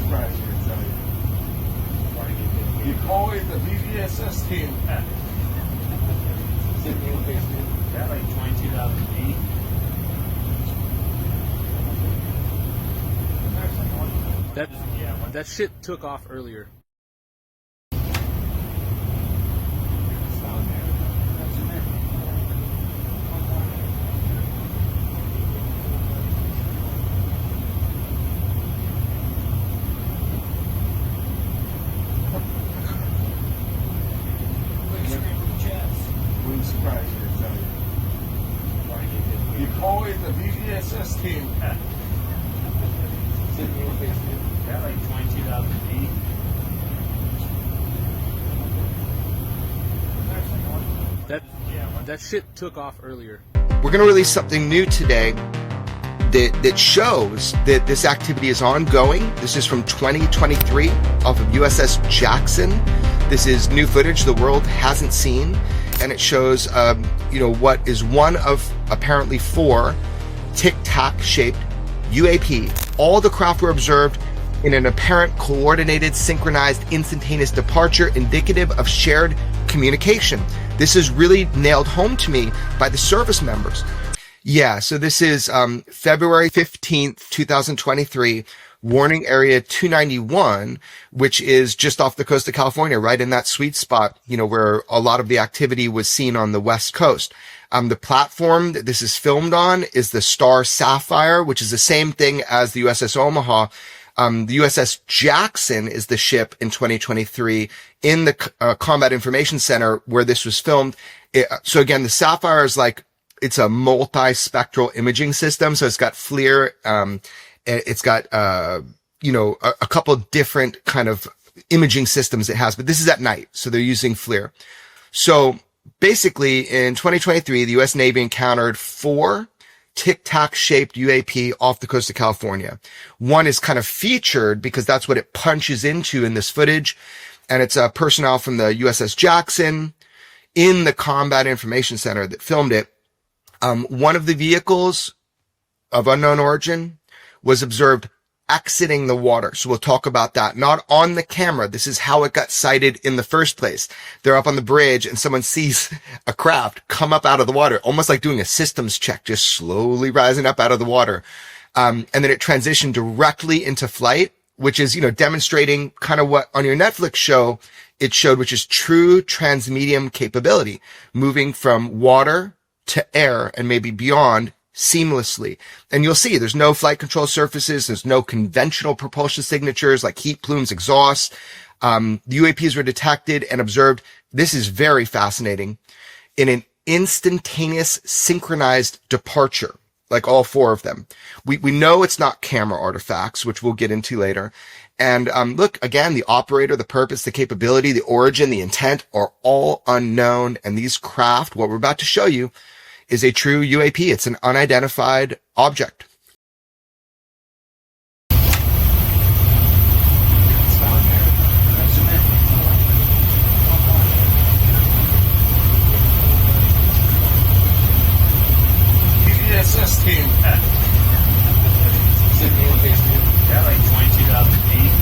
surprise here, I tell you. You call it the USS team. Yeah, like 22,000 feet. That shit took off earlier. Wouldn't surprise you, I tell you. You call it the USS team. Yeah, like 22,000 feet. That shit took off earlier. We're going to release something new today that shows that this activity is ongoing. This is from 2023 off of USS Jackson. This is new footage the world hasn't seen, and it shows, what is one of apparently 4 Tic-Tac shaped UAP. All the craft were observed in an apparent coordinated, synchronized, instantaneous departure indicative of shared communication. This is really nailed home to me by the service members. Yeah, so this is February 15th, 2023, warning area 291, which is just off the coast of California, right in that sweet spot, where a lot of the activity was seen on the West Coast. The platform that this is filmed on is the Star Sapphire, which is the same thing as the USS Omaha. The USS Jackson is the ship in 2023 in the Combat Information Center where this was filmed. So again, the Sapphire is it's a multi-spectral imaging system. So it's got FLIR. It's got, a couple different kind of imaging systems it has, but this is at night. So they're using FLIR. So basically in 2023, the U.S. Navy encountered 4 Tic-Tac shaped UAP off the coast of California. One is kind of featured because that's what it punches into in this footage. And it's personnel from the USS Jackson in the Combat Information Center that filmed it. One of the vehicles of unknown origin was observed exiting the water. So we'll talk about that. Not on the camera. This is how it got sighted in the first place. They're up on the bridge and someone sees a craft come up out of the water, almost like doing a systems check, just slowly rising up out of the water. And then it transitioned directly into flight, which is, demonstrating kind of what on your Netflix show it showed, which is true transmedium capability, moving from water to air and maybe beyond seamlessly. And you'll see there's no flight control surfaces. There's no conventional propulsion signatures like heat plumes, exhausts. The UAPs were detected and observed. This is very fascinating in an instantaneous synchronized departure, like all 4 of them. We know it's not camera artifacts, which we'll get into later. And, look, again, the operator, the purpose, the capability, the origin, the intent are all unknown. And these craft, what we're about to show you, is a true UAP. It's an unidentified object. USS team. Yeah, like 22,000 feet.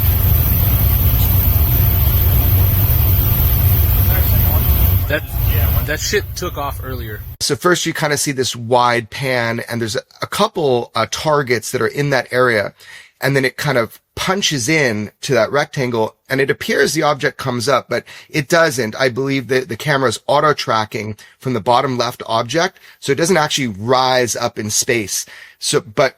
That shit took off earlier. So first you kind of see this wide pan and there's a couple targets that are in that area. And then it kind of punches in to that rectangle and it appears the object comes up, but it doesn't. I believe that the camera is auto tracking from the bottom left object. So it doesn't actually rise up in space. So, but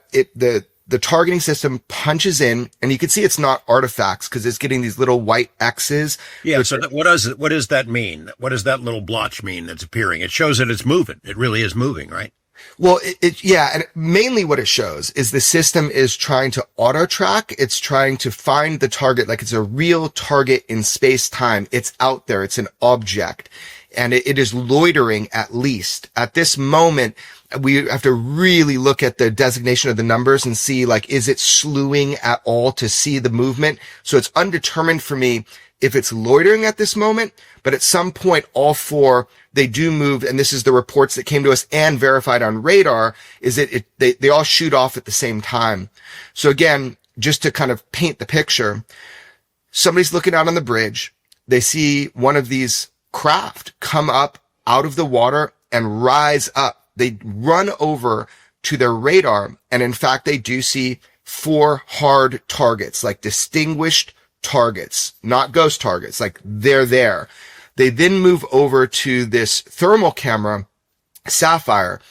the targeting system punches in and you can see it's not artifacts because it's getting these little white X's. Yeah. So what does that mean? What does that little blotch mean that's appearing? It shows that it's moving. It really is moving, right? Well, yeah. And mainly what it shows is the system is trying to auto track. It's trying to find the target like it's a real target in space time. It's out there. It's an object and it is loitering at least at this moment. We have to really look at the designation of the numbers and see, is it slewing at all to see the movement? So it's undetermined for me if it's loitering at this moment, but at some point, all 4, they do move. And this is the reports that came to us and verified on radar is that they all shoot off at the same time. So again, just to kind of paint the picture, somebody's looking out on the bridge. They see one of these craft come up out of the water and rise up. They run over to their radar. And in fact, they do see 4 hard targets, like distinguished targets, not ghost targets, like they're there. They then move over to this thermal camera, Sapphire,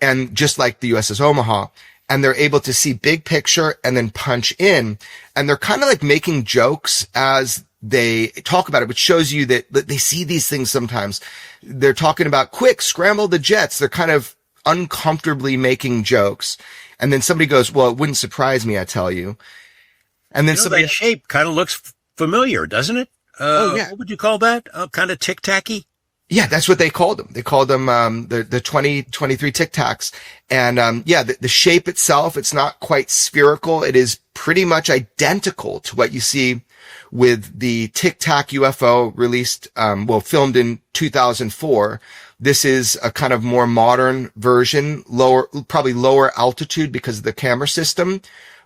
and just like the USS Omaha, and they're able to see big picture and then punch in. And they're kind of like making jokes as they talk about it, which shows you that they see these things sometimes. They're talking about, quick, scramble the jets. They're kind of uncomfortably making jokes. And then somebody goes, well, it wouldn't surprise me, I tell you. And then somebody, that shape kind of looks familiar, doesn't it? Oh, yeah. What would you call that? Kind of tic-tacky? Yeah, that's what they called them. They called them, the 2023 Tic-Tacs. And, the shape itself, it's not quite spherical. It is pretty much identical to what you see with the Tic-Tac UFO released, filmed in 2004. This is a kind of more modern version, probably lower altitude because of the camera system.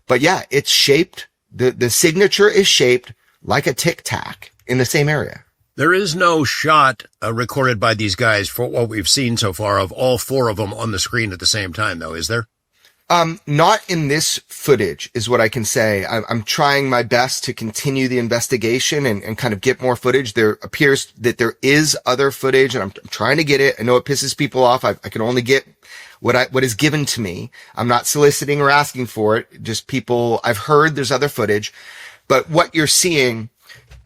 But yeah, it's shaped. The signature is shaped like a Tic-Tac in the same area. There is no shot recorded by these guys for what we've seen so far of all 4 of them on the screen at the same time, though, is there? Not in this footage is what I can say. I'm trying my best to continue the investigation and kind of get more footage. There appears that there is other footage, and I'm trying to get it. I know it pisses people off. I can only get what is given to me. I'm not soliciting or asking for it. Just people, I've heard there's other footage, but what you're seeing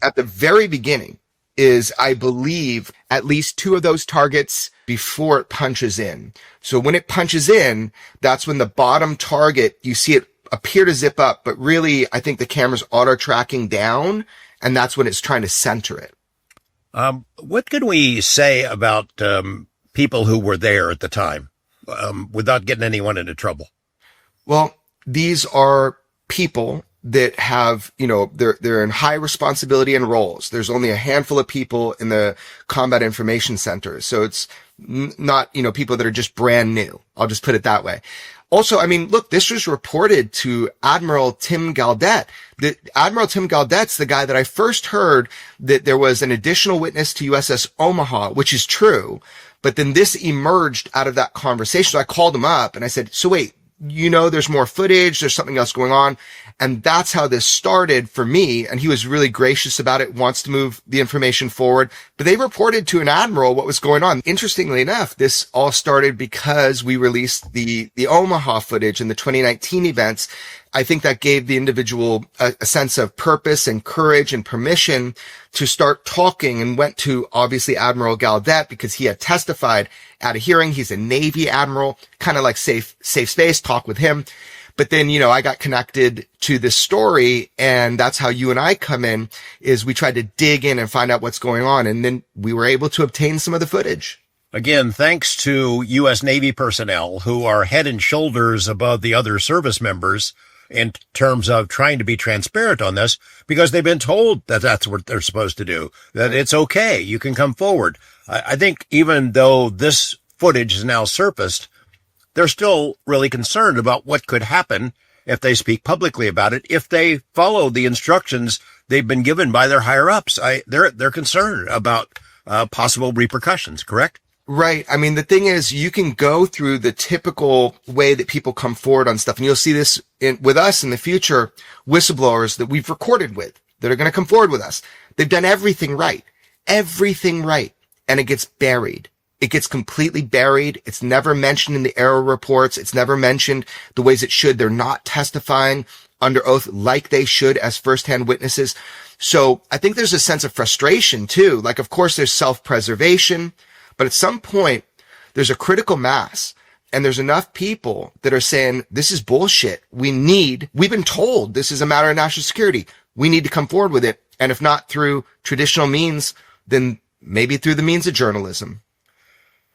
at the very beginning is, I believe, at least 2 of those targets before it punches in. So when it punches in, that's when the bottom target, you see it appear to zip up, but really, I think the camera's auto tracking down, and that's when it's trying to center it. What can we say about people who were there at the time without getting anyone into trouble? Well, these are people that have, they're in high responsibility and roles. There's only a handful of people in the Combat Information Center. So it's not, people that are just brand new. I'll just put it that way. Also, I mean, look, this was reported to Admiral Tim Gaudet. Admiral Tim Gaudet's the guy that I first heard that there was an additional witness to USS Omaha, which is true. But then this emerged out of that conversation. So I called him up and I said, so wait, there's more footage. There's something else going on. And that's how this started for me. And he was really gracious about it, wants to move the information forward. But they reported to an admiral what was going on. Interestingly enough, this all started because we released the Omaha footage in the 2019 events. I think that gave the individual a sense of purpose and courage and permission to start talking, and went to obviously Admiral Gaudet because he had testified at a hearing. He's a Navy admiral, kind of like safe space, talk with him. But then, I got connected to this story, and that's how you and I come in, is we tried to dig in and find out what's going on. And then we were able to obtain some of the footage. Again, thanks to U.S. Navy personnel who are head and shoulders above the other service members in terms of trying to be transparent on this, because they've been told that that's what they're supposed to do, that it's okay, you can come forward. I think even though this footage is now surfaced, they're still really concerned about what could happen if they speak publicly about it, if they follow the instructions they've been given by their higher ups. They're concerned about possible repercussions, correct? Right. I mean, the thing is, you can go through the typical way that people come forward on stuff, and you'll see this with us in the future, whistleblowers that we've recorded with that are going to come forward with us. They've done everything right, and it gets buried. It gets completely buried. It's never mentioned in the error reports. It's never mentioned the ways it should. They're not testifying under oath like they should as firsthand witnesses. So I think there's a sense of frustration too. Like, of course, there's self-preservation, but at some point there's a critical mass, and there's enough people that are saying, this is bullshit. We've been told this is a matter of national security. We need to come forward with it. And if not through traditional means, then maybe through the means of journalism.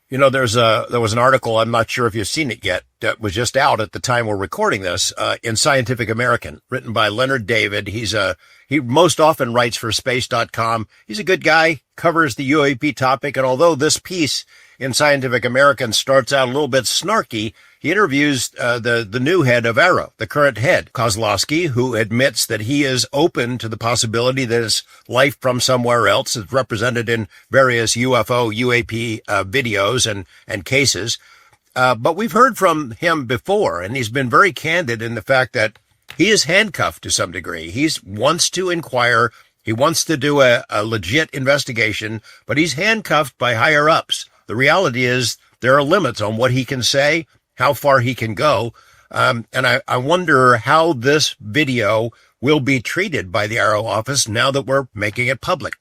There was an article, I'm not sure if you've seen it yet, that was just out at the time we're recording this, in Scientific American, written by Leonard David. He most often writes for space.com. He's a good guy, covers the UAP topic. And although this piece in Scientific American starts out a little bit snarky, he interviews the new head of AARO, the current head, Kozlowski, who admits that he is open to the possibility that it's life from somewhere else. It's represented in various UAP videos and cases. But we've heard from him before, and he's been very candid in the fact that he is handcuffed to some degree. He wants to inquire. He wants to do a legit investigation, but he's handcuffed by higher ups. The reality is there are limits on what he can say, how far he can go. And I wonder how this video will be treated by the AARO office now that we're making it public.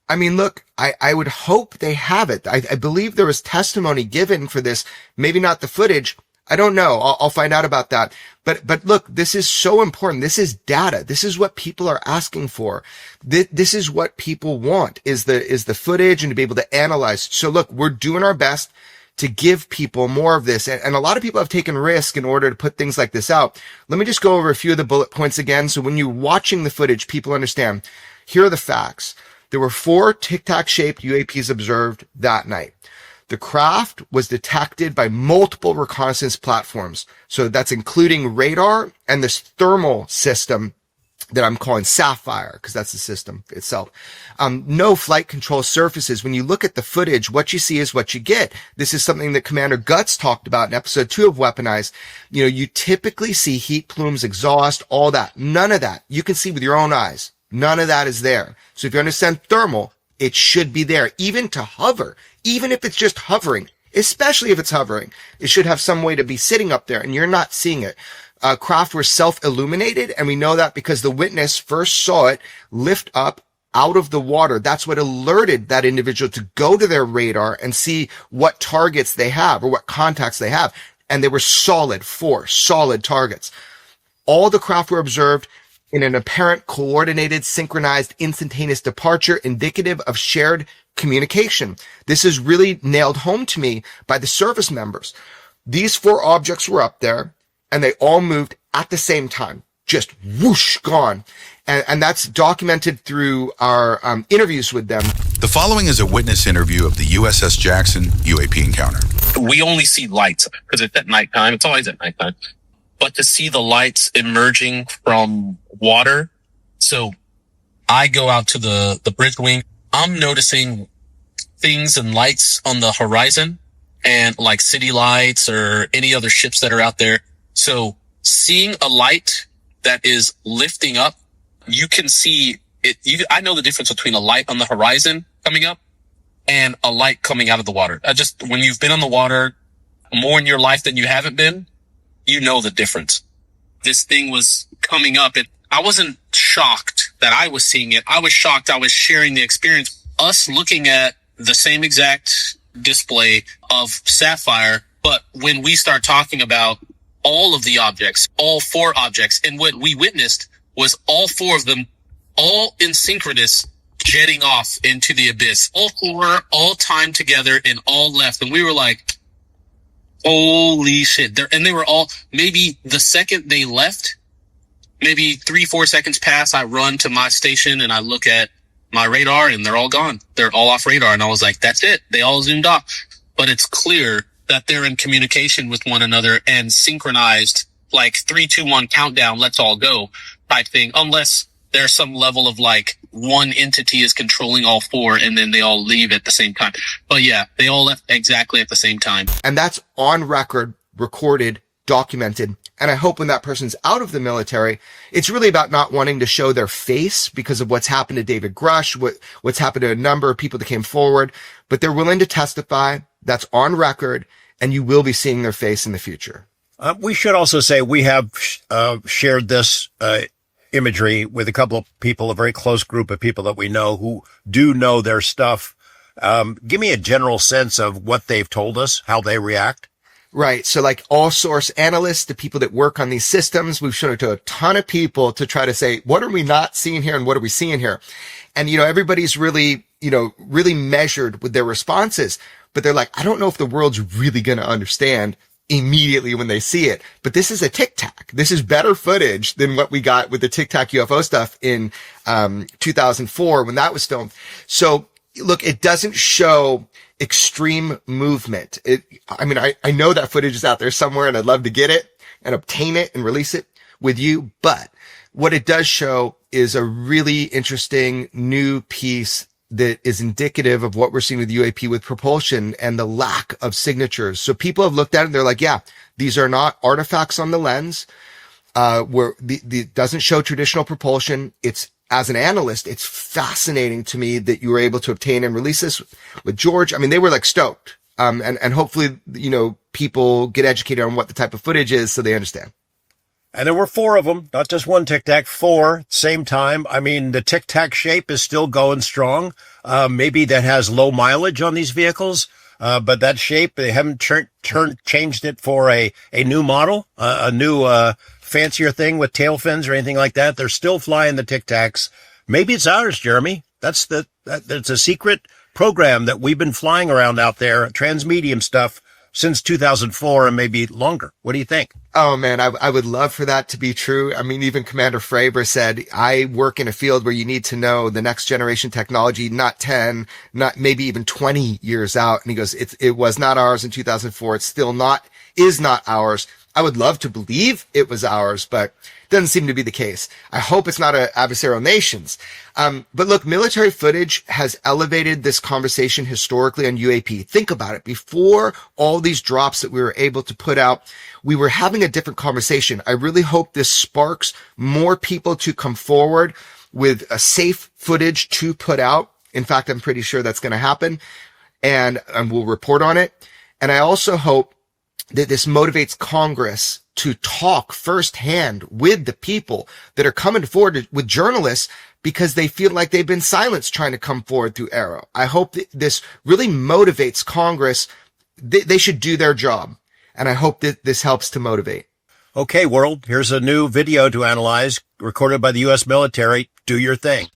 I mean, look, I would hope they have it. I believe there was testimony given for this. Maybe not the footage. I don't know. I'll find out about that. But look, this is so important. This is data. This is what people are asking for. This is what people want is the footage and to be able to analyze. So look, we're doing our best to give people more of this. And a lot of people have taken risk in order to put things like this out. Let me just go over a few of the bullet points again. So when you're watching the footage, people understand. Here are the facts. There were 4 Tic-Tac shaped UAPs observed that night. The craft was detected by multiple reconnaissance platforms. So that's including radar and this thermal system that I'm calling Sapphire, because that's the system itself. No flight control surfaces. When you look at the footage, what you see is what you get. This is something that Commander Guts talked about in episode 2 of Weaponized. You typically see heat plumes, exhaust, all that. None of that. You can see with your own eyes. None of that is there. So if you understand thermal, it should be there. Even to hover, even if it's just hovering, especially if it's hovering, it should have some way to be sitting up there and you're not seeing it. Craft were self-illuminated, and we know that because the witness first saw it lift up out of the water. That's what alerted that individual to go to their radar and see what targets they have or what contacts they have. And they were 4 solid targets. All the craft were observed in an apparent coordinated, synchronized, instantaneous departure indicative of shared communication. This is really nailed home to me by the service members. These 4 objects were up there and they all moved at the same time, just whoosh, gone. And that's documented through our interviews with them. The following is a witness interview of the USS Jackson UAP encounter. We only see lights because it's at nighttime. It's always at nighttime. But to see the lights emerging from water. So I go out to the bridge wing. I'm noticing things and lights on the horizon and like city lights or any other ships that are out there. So seeing a light that is lifting up, you can see it. I know the difference between a light on the horizon coming up and a light coming out of the water. When you've been on the water more in your life than you haven't been, you know the difference. This thing was coming up. I wasn't shocked that I was seeing it. I was shocked I was sharing the experience. Us looking at the same exact display of Sapphire, but when we start talking about all of the objects, all 4 objects, and what we witnessed was all 4 of them, all in synchronous, jetting off into the abyss. All 4, all timed together and all left. And we were like, holy shit. And they were all, maybe the second they left, maybe 3-4 seconds pass, I run to my station and I look at my radar and they're all gone. They're all off radar. And I was like, that's it. They all zoomed off. But it's clear that they're in communication with one another and synchronized, like 3, 2, 1 countdown, let's all go type thing, unless there's some level of like one entity is controlling all 4 and then they all leave at the same time. But yeah, they all left exactly at the same time. And that's on record, recorded, documented. And I hope when that person's out of the military, it's really about not wanting to show their face because of what's happened to David Grush, what's happened to a number of people that came forward, but they're willing to testify. That's on record, and you will be seeing their face in the future. We should also say we have shared this imagery with a couple of people, a very close group of people that we know who do know their stuff. Give me a general sense of what they've told us, how they react. Right. So like all source analysts, the people that work on these systems, we've shown it to a ton of people to try to say, what are we not seeing here and what are we seeing here? And, everybody's really, really measured with their responses, but they're like, I don't know if the world's really going to understand immediately when they see it. But this is a Tic-Tac. This is better footage than what we got with the Tic-Tac UFO stuff in 2004 when that was filmed. So look, it doesn't show extreme movement. I know that footage is out there somewhere and I'd love to get it and obtain it and release it with you. But what it does show is a really interesting new piece that is indicative of what we're seeing with UAP with propulsion and the lack of signatures. So people have looked at it and they're like, yeah, these are not artifacts on the lens, where the doesn't show traditional propulsion. It's, as an analyst, it's fascinating to me that you were able to obtain and release this with George. I mean, they were like stoked. And hopefully, people get educated on what the type of footage is so they understand. And there were 4 of them, not just one Tic-Tac, 4 same time. I mean, the Tic-Tac shape is still going strong. Maybe that has low mileage on these vehicles. But that shape, they haven't changed it for a new model, a new, fancier thing with tail fins or anything like that. They're still flying the Tic-Tacs. Maybe it's ours, Jeremy. That's a secret program that we've been flying around out there, transmedium stuff, since 2004 and maybe longer. What do you think? Oh man, I would love for that to be true. I mean, even Commander Fravor said, I work in a field where you need to know the next generation technology, not 10, not maybe even 20 years out. And he goes, it was not ours in 2004. It's still is not ours. I would love to believe it was ours, but it doesn't seem to be the case. I hope it's not adversarial nations. But look, military footage has elevated this conversation historically on UAP. Think about it. Before all these drops that we were able to put out, we were having a different conversation. I really hope this sparks more people to come forward with a safe footage to put out. In fact, I'm pretty sure that's going to happen, and we'll report on it. And I also hope that this motivates Congress to talk firsthand with the people that are coming forward with journalists because they feel like they've been silenced trying to come forward through Arrow. I hope that this really motivates Congress. They should do their job. And I hope that this helps to motivate. Okay, world, here's a new video to analyze recorded by the U.S. military. Do your thing.